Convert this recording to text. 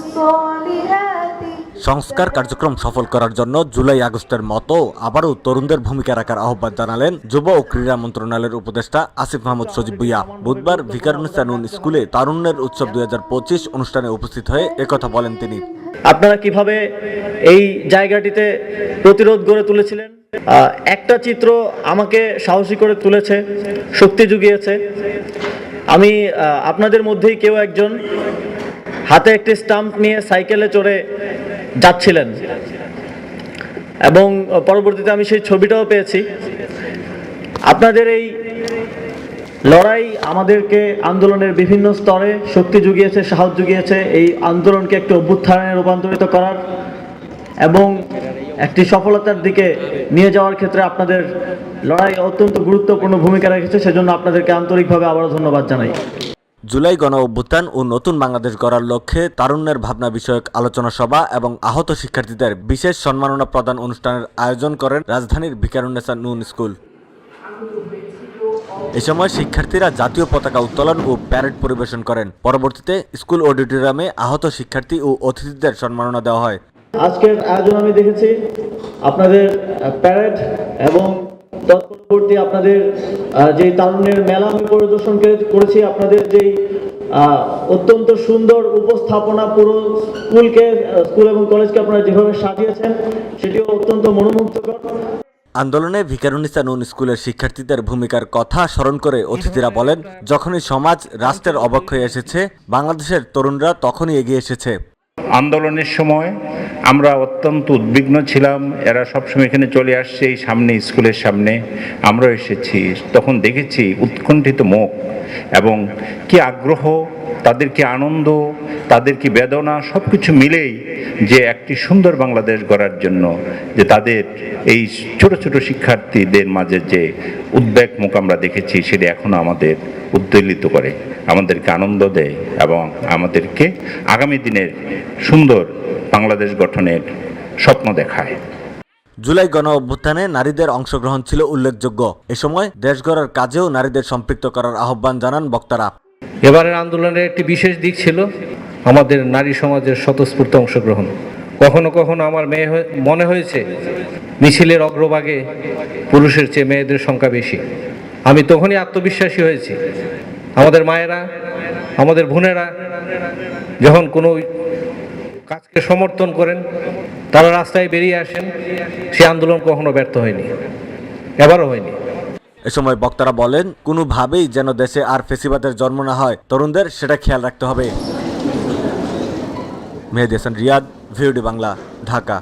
الصالحات সংস্কার কার্যক্রম সফল করার জন্য জুলাই আগস্টের মতো আবারও তরুণদের ভূমিকা রাখার আহ্বান জানালেন যুব ও ক্রীড়া মন্ত্রণালয়ের উপদেষ্টা আসিফ মাহমুদ সজীব ভুঁইয়া। বুধবার ভিকারুননিসা নূন স্কুলে তারুণ্যের উৎসব 2025 অনুষ্ঠানে উপস্থিত হয়ে একথা বলেন তিনি। আপনারা কিভাবে এই জায়গাটিতে প্রতিরোধ গড়ে তুলেছিলেন, একটা চিত্র আমাকে সাহসী করে তুলেছে, শক্তি জুগিয়েছে। আমি আপনাদের মধ্যেই কেউ একজন হাতে একটি স্টাম্প নিয়ে সাইকেলে চড়ে যাচ্ছিলেন এবং পরবর্তীতে আমি সেই ছবিটাও পেয়েছি। আপনাদের এই লড়াই আমাদেরকে আন্দোলনের বিভিন্ন স্তরে শক্তি জুগিয়েছে, সাহস জুগিয়েছে এই আন্দোলনকে একটি অভ্যুত্থানে রূপান্তরিত করার এবং একটি সফলতার দিকে নিয়ে যাওয়ার ক্ষেত্রে আপনাদের লড়াই অত্যন্ত গুরুত্বপূর্ণ ভূমিকা রেখেছে। সেজন্য আপনাদেরকে আন্তরিকভাবে আবারও ধন্যবাদ জানাই। জুলাই গণ অভ্যুত্থান ও নতুন বাংলাদেশ গড়ার লক্ষ্যে তারুণ্যের ভাবনা বিষয়ক আলোচনা সভা এবং আহত শিক্ষার্থীদের বিশেষ সম্মাননা প্রদান অনুষ্ঠানের আয়োজন করেন রাজধানীর ভিকারুননিসা নূন স্কুল। এ সময় শিক্ষার্থীরা জাতীয় পতাকা উত্তোলন ও প্যারেড পরিবেশন করেন। পরবর্তীতে স্কুল অডিটোরিয়ামে আহত শিক্ষার্থী ও অতিথিদের সম্মাননা দেওয়া হয়। আজকের আয়োজন আমি দেখেছি আপনাদের প্যারেড এবং তৎপরবর্তী আপনাদের যে তারুণ্যের মেলা আমি পরিদর্শন করেছি। আপনাদের যেই অত্যন্ত সুন্দর উপস্থাপনা, পুরো স্কুল এবং কলেজকে আপনারা যেভাবে সাজিয়েছেন সেটিও অত্যন্ত মনোমুগ্ধকর। আন্দোলনে ভিকারুননিসা নূন স্কুলের শিক্ষার্থীদের ভূমিকার কথা স্মরণ করে অতিথিরা বলেন, যখনই সমাজ রাষ্ট্রের অবক্ষয়ে এসেছে, বাংলাদেশের তরুণরা তখনই এগিয়ে এসেছে। আন্দোলনের সময় আমরা অত্যন্ত উদ্বিগ্ন ছিলাম। এরা সবসময় এখানে চলে আসছে, এই সামনে স্কুলের সামনে আমরাও এসেছি। তখন দেখেছি উৎকণ্ঠিত মুখ এবং কি আগ্রহ, তাদের কি আনন্দ, তাদের কি বেদনা, সব কিছু মিলেই যে একটি সুন্দর বাংলাদেশ গড়ার জন্য যে তাদের এই ছোট ছোট শিক্ষার্থীদের মাঝে যে উদ্বেগ মুখ আমরা দেখেছি, সেটা এখনো আমাদের উদ্বেলিত করে, আমাদেরকে আনন্দ দেয় এবং আমাদেরকে আগামী দিনের সুন্দর বাংলাদেশ গঠনের স্বপ্ন দেখায়। জুলাই গণ অভ্যুত্থানে নারীদের অংশগ্রহণ ছিল উল্লেখযোগ্য। এ সময় দেশ গড়ার কাজেও নারীদের সম্পৃক্ত করার আহ্বান জানান বক্তারা। এবারের আন্দোলনের একটি বিশেষ দিক ছিল আমাদের নারী সমাজের স্বতঃস্ফূর্ত অংশগ্রহণ। কখনো কখনো আমার মনে হয়েছে মিছিলের অগ্রভাগে পুরুষের চেয়ে মেয়েদের সংখ্যা বেশি। আমি তখনই আত্মবিশ্বাসী হয়েছি। আমাদের মায়েরা, আমাদের বোনেরা যখন কোনো কাজকে সমর্থন করেন, তারা রাস্তায় বেরিয়ে আসেন, সে আন্দোলন কখনো ব্যর্থ হয়নি, এবারও হয়নি। এ সময় বক্তারা বলেন, কোনোভাবেই যেন দেশে আর ফেসিবাদের জন্ম না হয়, তরুণদের সেটা খেয়াল রাখতে হবে। মেহেদী হাসান রিয়াদ, ভিওডি বাংলা, ঢাকা।